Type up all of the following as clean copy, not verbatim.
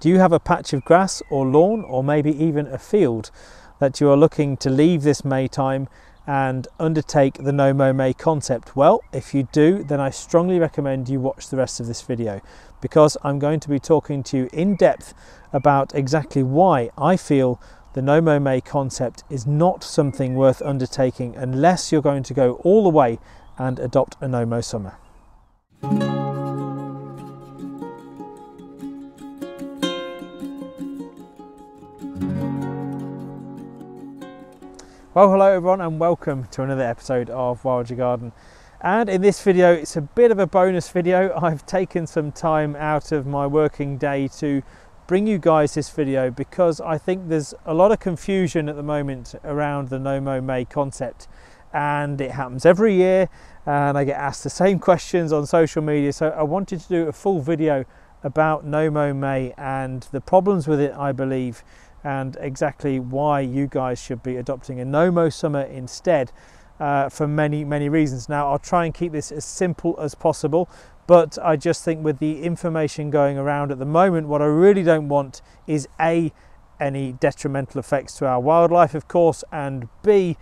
Do you have a patch of grass or lawn, or maybe even a field that you are looking to leave this May time and undertake the No Mow May concept? Well, if you do, then I strongly recommend you watch the rest of this video, because I'm going to be talking to you in depth about exactly why I feel the No Mow May concept is not something worth undertaking unless you're going to go all the way and adopt a no mow summer. Well, hello everyone and welcome to another episode of Wild Your Garden. And in this video, it's a bit of a bonus video. I've taken some time out of my working day to bring you guys this video because I think there's a lot of confusion at the moment around the No Mow May concept, and it happens every year and I get asked the same questions on social media. So I wanted to do a full video about No Mow May and the problems with it, I believe, and exactly why you guys should be adopting a no mow summer instead, for many reasons. Now, I'll try and keep this as simple as possible, but I just think with the information going around at the moment, what I really don't want is A, any detrimental effects to our wildlife, of course, and B,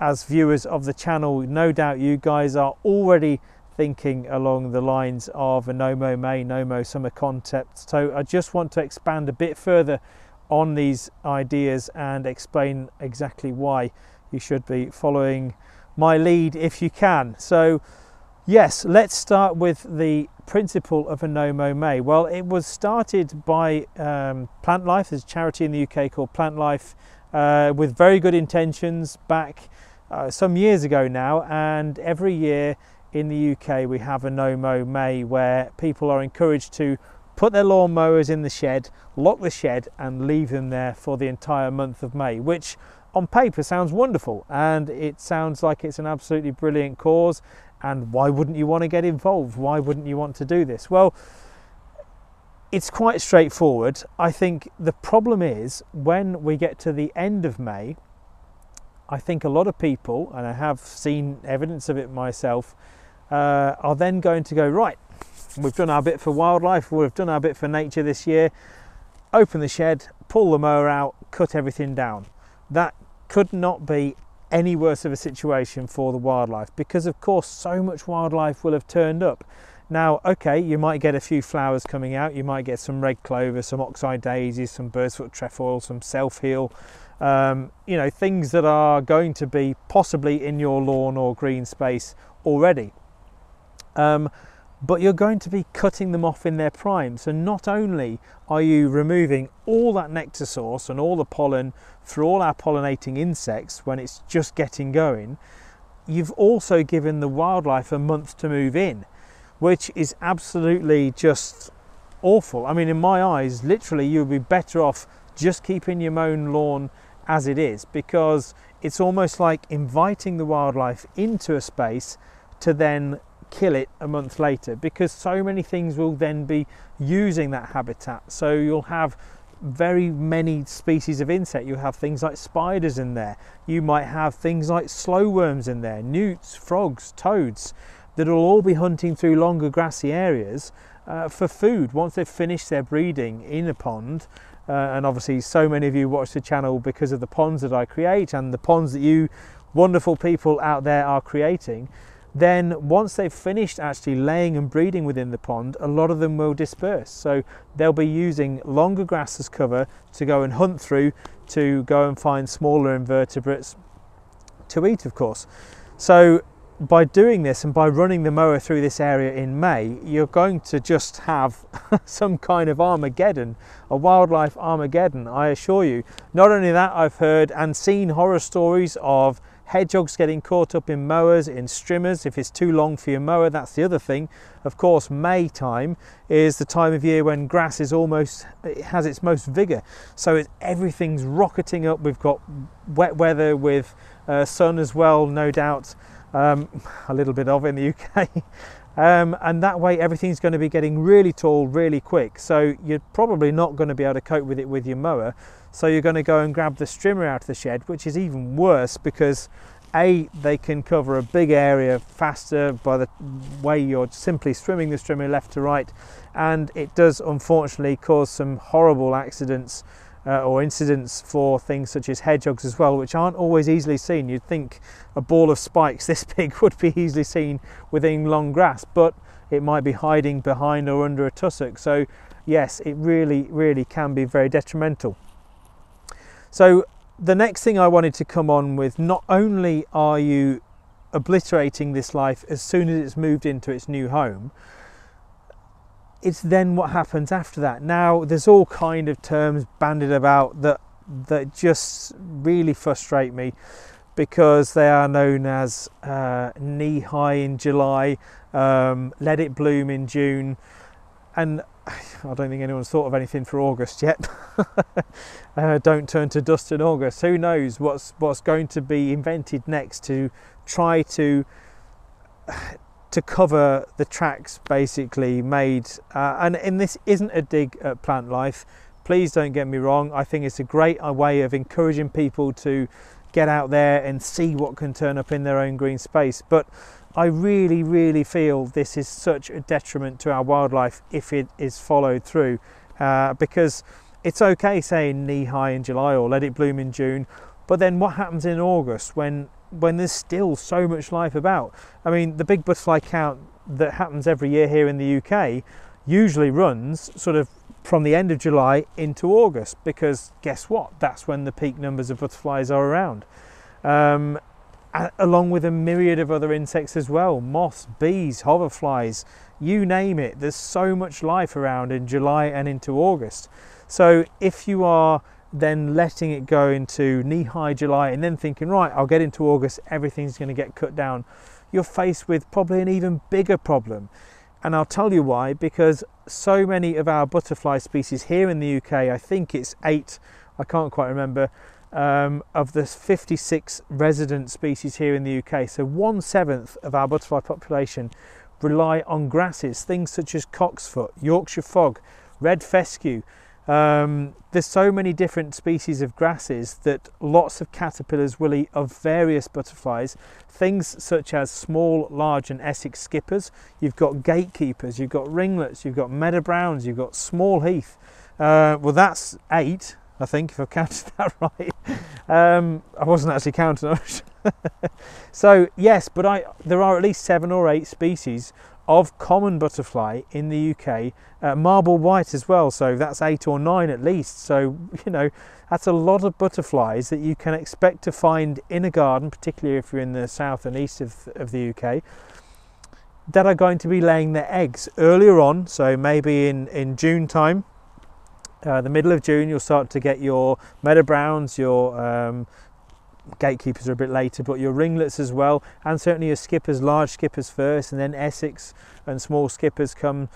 as viewers of the channel, no doubt you guys are already thinking along the lines of a No Mow May, no mow summer concept. So I just want to expand a bit further on these ideas and explain exactly why you should be following my lead if you can. So yes, let's start with the principle of a No Mow May. Well, it was started by Plant Life. There's a charity in the UK called Plant Life with very good intentions back some years ago now, and every year in the UK we have a No Mow May where people are encouraged to put their lawn mowers in the shed, lock the shed and leave them there for the entire month of May, which on paper sounds wonderful and it sounds like it's an absolutely brilliant cause. And why wouldn't you want to get involved? Why wouldn't you want to do this? Well, it's quite straightforward. I think the problem is when we get to the end of May, I think a lot of people, and I have seen evidence of it myself, are then going to go, right, we've done our bit for wildlife, we've done our bit for nature this year, open the shed, pull the mower out, cut everything down. That could not be any worse of a situation for the wildlife, because of course so much wildlife will have turned up. Now, okay, you might get a few flowers coming out, you might get some red clover, some oxeye daisies, some birdfoot trefoil, some self-heal, you know, things that are going to be possibly in your lawn or green space already. But you're going to be cutting them off in their prime. So not only are you removing all that nectar source and all the pollen for all our pollinating insects when it's just getting going, you've also given the wildlife a month to move in, which is absolutely just awful. I mean, in my eyes, literally you would be better off just keeping your mown lawn as it is, because it's almost like inviting the wildlife into a space to then kill it a month later, because so many things will then be using that habitat. So you'll have very many species of insect. You have things like spiders in there, you might have things like slow worms in there, newts, frogs, toads, that will all be hunting through longer grassy areas for food once they've finished their breeding in a pond. And obviously so many of you watch the channel because of the ponds that I create and the ponds that you wonderful people out there are creating. Then once they've finished actually laying and breeding within the pond, a lot of them will disperse. So they'll be using longer grass as cover to go and hunt through, to go and find smaller invertebrates to eat, of course. So by doing this and by running the mower through this area in May, you're going to just have some kind of Armageddon, a wildlife Armageddon, I assure you. Not only that, I've heard and seen horror stories of hedgehogs getting caught up in mowers, in strimmers, if it's too long for your mower. That's the other thing. Of course, May time is the time of year when grass is almost, it has its most vigor. So everything's rocketing up. We've got wet weather with sun as well, no doubt, a little bit of in the UK. And that way everything's going to be getting really tall really quick, so you're probably not going to be able to cope with it with your mower. So you're going to go and grab the strimmer out of the shed, which is even worse because They can cover a big area faster by the way you're simply swimming the stream left to right, and it does unfortunately cause some horrible accidents or incidents for things such as hedgehogs as well, which aren't always easily seen. You'd think a ball of spikes this big would be easily seen within long grass, but it might be hiding behind or under a tussock. So yes, it really can be very detrimental. So the next thing I wanted to come on with, not only are you obliterating this life as soon as it's moved into its new home, it's then what happens after that. Now there's all kind of terms bandied about that just really frustrate me, because they are known as knee high in July, let it bloom in June, and I don't think anyone's thought of anything for August yet. Don't turn to dust in August. Who knows what's going to be invented next to try to cover the tracks basically made. And this isn't a dig at plant life. Please don't get me wrong. I think it's a great way of encouraging people to get out there and see what can turn up in their own green space. But I really feel this is such a detriment to our wildlife if it is followed through, because it's okay saying knee high in July or let it bloom in June, but then what happens in August when there's still so much life about? I mean, the big butterfly count that happens every year here in the UK usually runs sort of from the end of July into August, because guess what? That's when the peak numbers of butterflies are around. Along with a myriad of other insects as well, moths, bees, hoverflies, you name it. There's so much life around in July and into August. So if you are then letting it go into knee-high July and then thinking, right, I'll get into August, everything's going to get cut down, you're faced with probably an even bigger problem. And I'll tell you why, because so many of our butterfly species here in the UK, I think it's 8, I can't quite remember, of the 56 resident species here in the UK, so 1/7 of our butterfly population rely on grasses, things such as cocksfoot, Yorkshire fog, red fescue. There's so many different species of grasses that lots of caterpillars will eat of various butterflies, things such as small, large and Essex skippers. You've got gatekeepers, you've got ringlets, you've got meadow browns, you've got small heath. Well, that's 8, I think, if I've counted that right. I wasn't actually counting. So yes, but there are at least 7 or 8 species of common butterfly in the UK, marble white as well, so that's 8 or 9 at least. So you know, that's a lot of butterflies that you can expect to find in a garden, particularly if you're in the south and east of the UK, that are going to be laying their eggs earlier on. So maybe in June time, the middle of June, you'll start to get your meadow browns, your gatekeepers are a bit later, but your ringlets as well, and certainly your skippers, large skippers first, and then Essex and small skippers come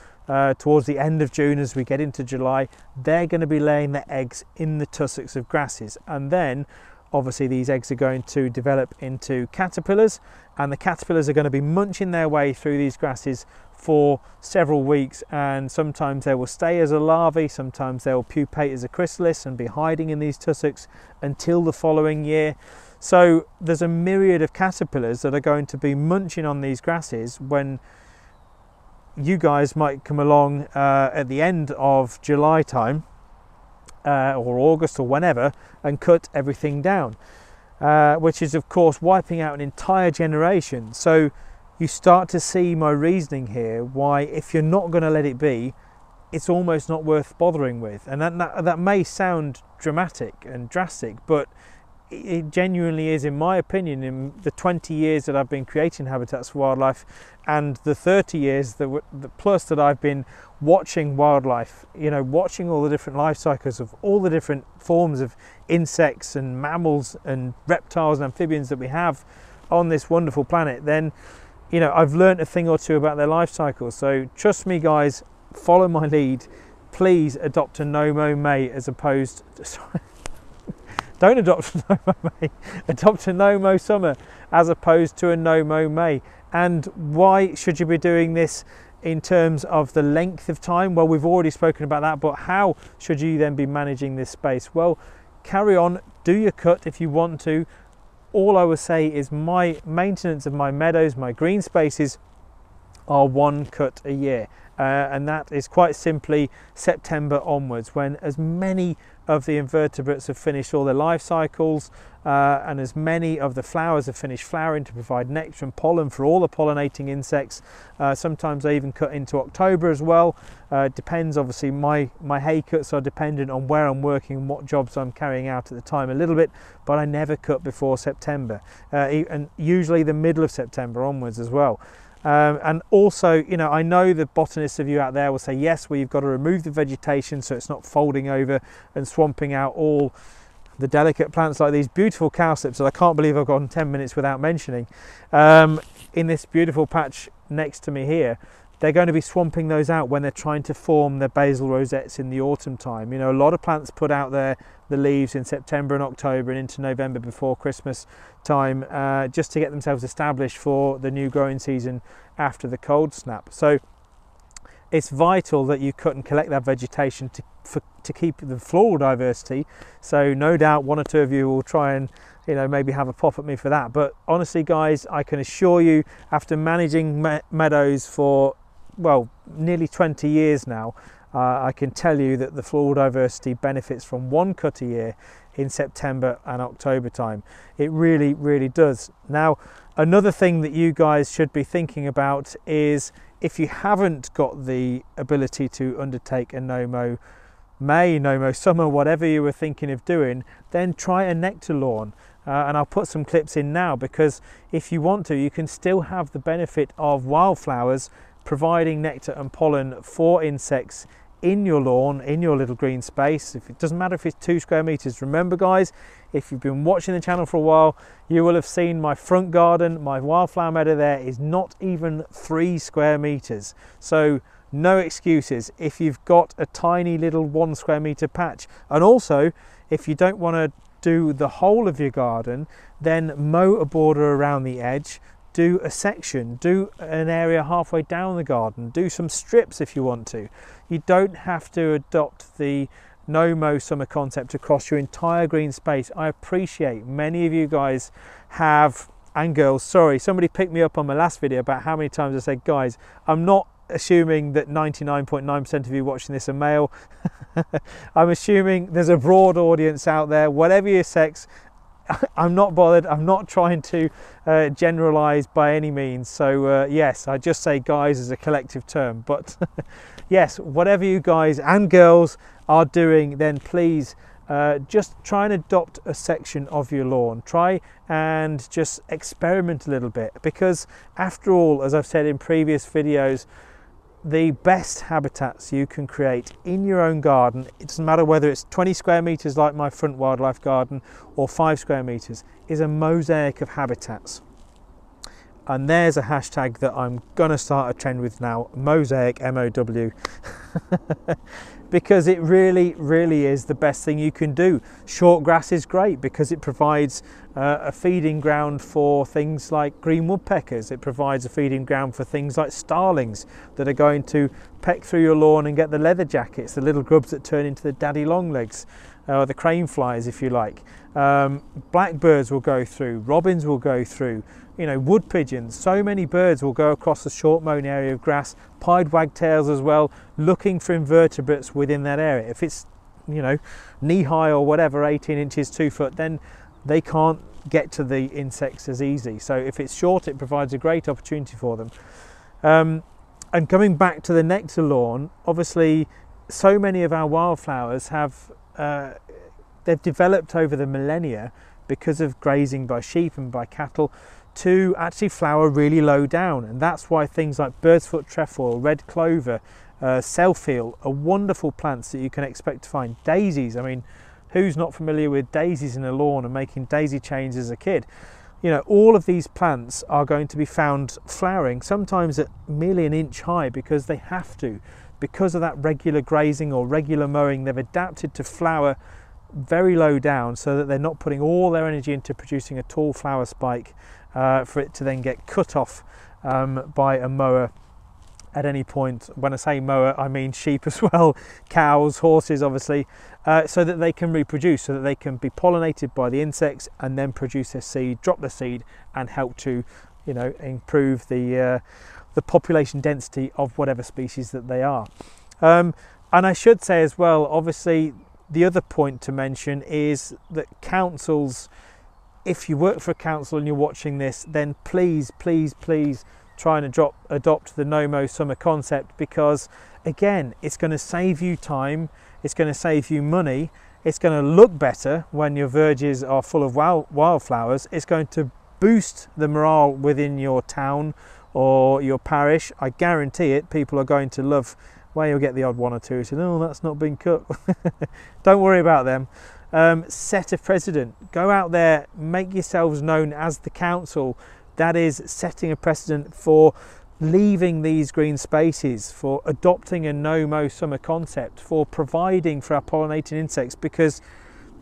towards the end of June. As we get into July, they're going to be laying their eggs in the tussocks of grasses, and then obviously these eggs are going to develop into caterpillars, and the caterpillars are going to be munching their way through these grasses for several weeks, and sometimes they will stay as a larvae, sometimes they will pupate as a chrysalis and be hiding in these tussocks until the following year. So there's a myriad of caterpillars that are going to be munching on these grasses when you guys might come along at the end of July time or August or whenever and cut everything down, which is of course wiping out an entire generation. So you start to see my reasoning here, why if you're not going to let it be, it's almost not worth bothering with. And that may sound dramatic and drastic, but it genuinely is, in my opinion, in the 20 years that I've been creating habitats for wildlife and the 30 years plus that I've been watching wildlife, you know, watching all the different life cycles of all the different forms of insects and mammals and reptiles and amphibians that we have on this wonderful planet, then you know, I've learned a thing or two about their life cycles. So trust me guys, follow my lead. Please adopt a No Mow May as opposed to, sorry, don't adopt a No Mow May, adopt a No Mow Summer as opposed to a No Mow May. And why should you be doing this in terms of the length of time? Well, we've already spoken about that, but how should you then be managing this space? Well, carry on, do your cut if you want to. all I would say is my maintenance of my meadows, my green spaces, are one cut a year. And that is quite simply September onwards, when as many of the invertebrates have finished all their life cycles and as many of the flowers have finished flowering to provide nectar and pollen for all the pollinating insects. Sometimes I even cut into October as well. Depends, obviously my hay cuts are dependent on where I'm working and what jobs I'm carrying out at the time a little bit, but I never cut before September, and usually the middle of September onwards as well. And also, you know, I know the botanists of you out there will say, yes, well, you've got to remove the vegetation so it's not folding over and swamping out all the delicate plants like these beautiful cowslips that I can't believe I've gone 10 minutes without mentioning. In this beautiful patch next to me here, they're going to be swamping those out when they're trying to form their basal rosettes in the autumn time. You know, a lot of plants put out the leaves in September and October and into November before Christmas time, just to get themselves established for the new growing season after the cold snap. So it's vital that you cut and collect that vegetation to keep the floral diversity. So no doubt one or two of you will try and, you know, maybe have a pop at me for that. But honestly, guys, I can assure you, after managing meadows for, well, nearly 20 years now, I can tell you that the floral diversity benefits from one cut a year in September and October time. It really, really does. Now, another thing that you guys should be thinking about is, if you haven't got the ability to undertake a No Mow May, No Mow Summer, whatever you were thinking of doing, then try a nectar lawn. And I'll put some clips in now, because if you want to, you can still have the benefit of wildflowers providing nectar and pollen for insects in your lawn, in your little green space. If it doesn't matter if it's 2 square meters. Remember, guys, if you've been watching the channel for a while, you will have seen my front garden, my wildflower meadow there is not even 3 square meters. So no excuses if you've got a tiny little 1 square meter patch. And also, if you don't want to do the whole of your garden, then mow a border around the edge, do a section, do an area halfway down the garden, do some strips if you want to. You don't have to adopt the No Mow Summer concept across your entire green space. I appreciate many of you guys have, and girls, sorry, somebody picked me up on my last video about how many times I said, guys, I'm not assuming that 99.9% of you watching this are male. I'm assuming there's a broad audience out there, whatever your sex. I'm not bothered. I'm not trying to generalize by any means. So yes, I just say guys as a collective term, but yes, whatever you guys and girls are doing, then please just try and adopt a section of your lawn. Try and just experiment a little bit, because after all, as I've said in previous videos, the best habitats you can create in your own garden, it doesn't matter whether it's 20 square meters like my front wildlife garden or 5 square meters, is a mosaic of habitats. And there's a hashtag that I'm gonna start a trend with now, mosaic, M-O-W, because it really, really is the best thing you can do. Short grass is great because it provides a feeding ground for things like green woodpeckers. It provides a feeding ground for things like starlings that are going to peck through your lawn and get the leather jackets, the little grubs that turn into the daddy longlegs, or the crane flies if you like. Blackbirds will go through, robins will go through, you know, wood pigeons, so many birds will go across the short mown area of grass, pied wagtails as well, looking for invertebrates within that area. If it's, you know, knee high or whatever, 18 inches, 2 foot, then they can't get to the insects as easy. So if it's short, it provides a great opportunity for them. And coming back to the nectar lawn, obviously so many of our wildflowers have they've developed over the millennia, because of grazing by sheep and by cattle, to actually flower really low down. And that's why things like bird's foot trefoil, red clover, self-heal are wonderful plants that you can expect to find. Daisies, I mean, who's not familiar with daisies in a lawn and making daisy chains as a kid? You know, all of these plants are going to be found flowering, sometimes at merely an inch high, because they have to. Because of that regular grazing or regular mowing, they've adapted to flower very low down so that they're not putting all their energy into producing a tall flower spike for it to then get cut off by a mower at any point. When I say mower, I mean sheep as well, cows, horses obviously, so that they can reproduce, so that they can be pollinated by the insects and then produce their seed, drop the seed, and help to, you know, improve the population density of whatever species that they are. And I should say as well, obviously, the other point to mention is that councils, if you work for a council and you're watching this, then please, please, please try and adopt the No Mow summer concept, because again, it's going to save you time, it's going to save you money, it's going to look better when your verges are full of wildflowers, it's going to boost the morale within your town or your parish. I guarantee it, people are going to love. Well, you'll get the odd one or two who say, oh, that's not been cut. Don't worry about them. Set a precedent. Go out there, make yourselves known as the council. That is setting a precedent for leaving these green spaces, for adopting a No Mow summer concept, for providing for our pollinating insects, because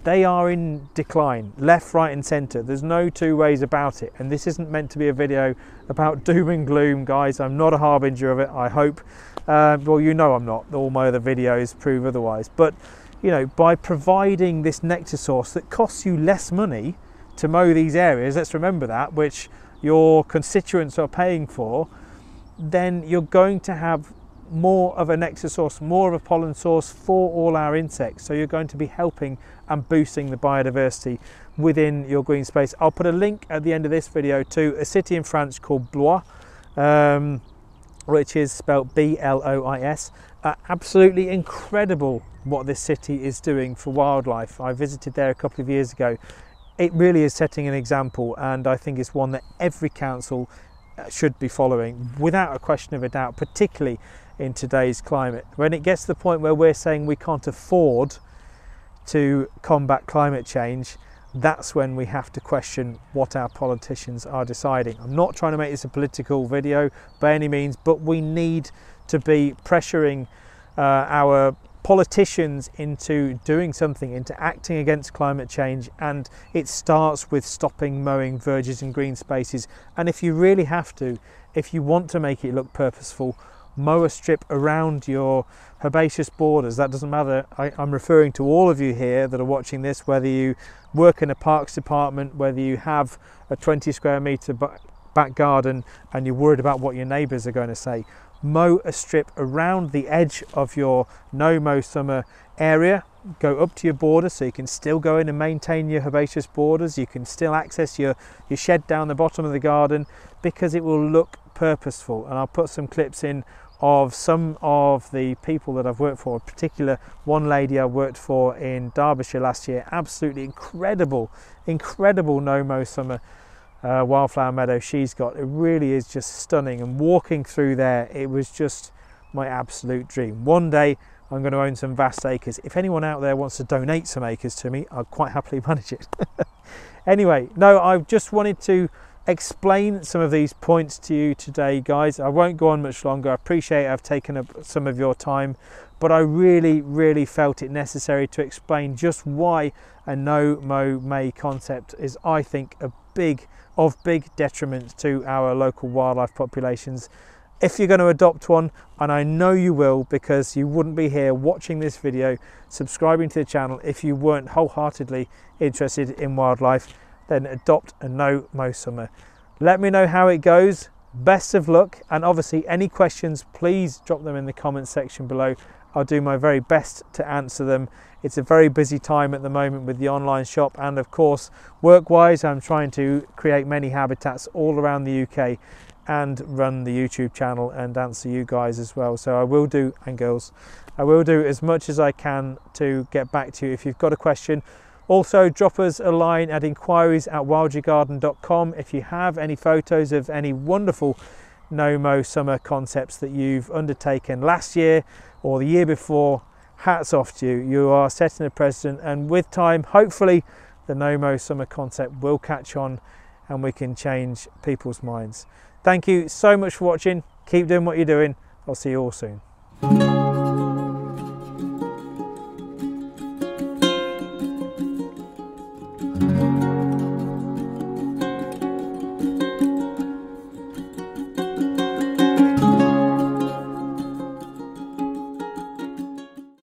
they are in decline, left, right and centre. There's no two ways about it. And this isn't meant to be a video about doom and gloom, guys. I'm not a harbinger of it, I hope. Well, you know I'm not. All my other videos prove otherwise. But, you know, by providing this nectar source that costs you less money to mow these areas, let's remember that, which your constituents are paying for, then you're going to have more of a nectar source, more of a pollen source for all our insects. So you're going to be helping and boosting the biodiversity within your green space. I'll put a link at the end of this video to a city in France called Blois, which is spelled B-L-O-I-S. Absolutely incredible what this city is doing for wildlife. I visited there a couple of years ago. It really is setting an example, and I think it's one that every council should be following without a question of a doubt, particularly in today's climate. When it gets to the point where we're saying we can't afford to combat climate change, that's when we have to question what our politicians are deciding. I'm not trying to make this a political video by any means, but we need to be pressuring our politicians into doing something, into acting against climate change, and it starts with stopping mowing verges and green spaces. And if you really have to, if you want to make it look purposeful, mow a strip around your herbaceous borders. That doesn't matter. I'm referring to all of you here that are watching this, whether you work in a parks department, whether you have a 20 square metre back garden and you're worried about what your neighbours are going to say. Mow a strip around the edge of your No Mow summer area. Go up to your border so you can still go in and maintain your herbaceous borders. You can still access your shed down the bottom of the garden, because it will look purposeful. And I'll put some clips in of some of the people that I've worked for, in particular one lady I worked for in Derbyshire last year. Absolutely incredible No Mow summer wildflower meadow she's got. It really is just stunning, and walking through there, it was just my absolute dream. One day I'm going to own some vast acres. If anyone out there wants to donate some acres to me, I'll quite happily manage it. Anyway, no, I just wanted to explain some of these points to you today, guys. I won't go on much longer. I appreciate I've taken up some of your time, but I really felt it necessary to explain just why a No Mow May concept is, I think, of big detriment to our local wildlife populations. If you're going to adopt one, and I know you will, because you wouldn't be here watching this video, subscribing to the channel, if you weren't wholeheartedly interested in wildlife, then adopt a No Mow summer. Let me know how it goes. Best of luck, and obviously any questions, please drop them in the comments section below. I'll do my very best to answer them. It's a very busy time at the moment with the online shop, and of course work-wise I'm trying to create many habitats all around the UK and run the YouTube channel and answer you guys as well. So I will do, and girls, I will do as much as I can to get back to you if you've got a question. Also, drop us a line at enquiries@wildyourgarden.com if you have any photos of any wonderful No Mow summer concepts that you've undertaken last year or the year before. Hats off to you. You are setting a precedent, and with time, hopefully, the No Mow summer concept will catch on and we can change people's minds. Thank you so much for watching. Keep doing what you're doing. I'll see you all soon.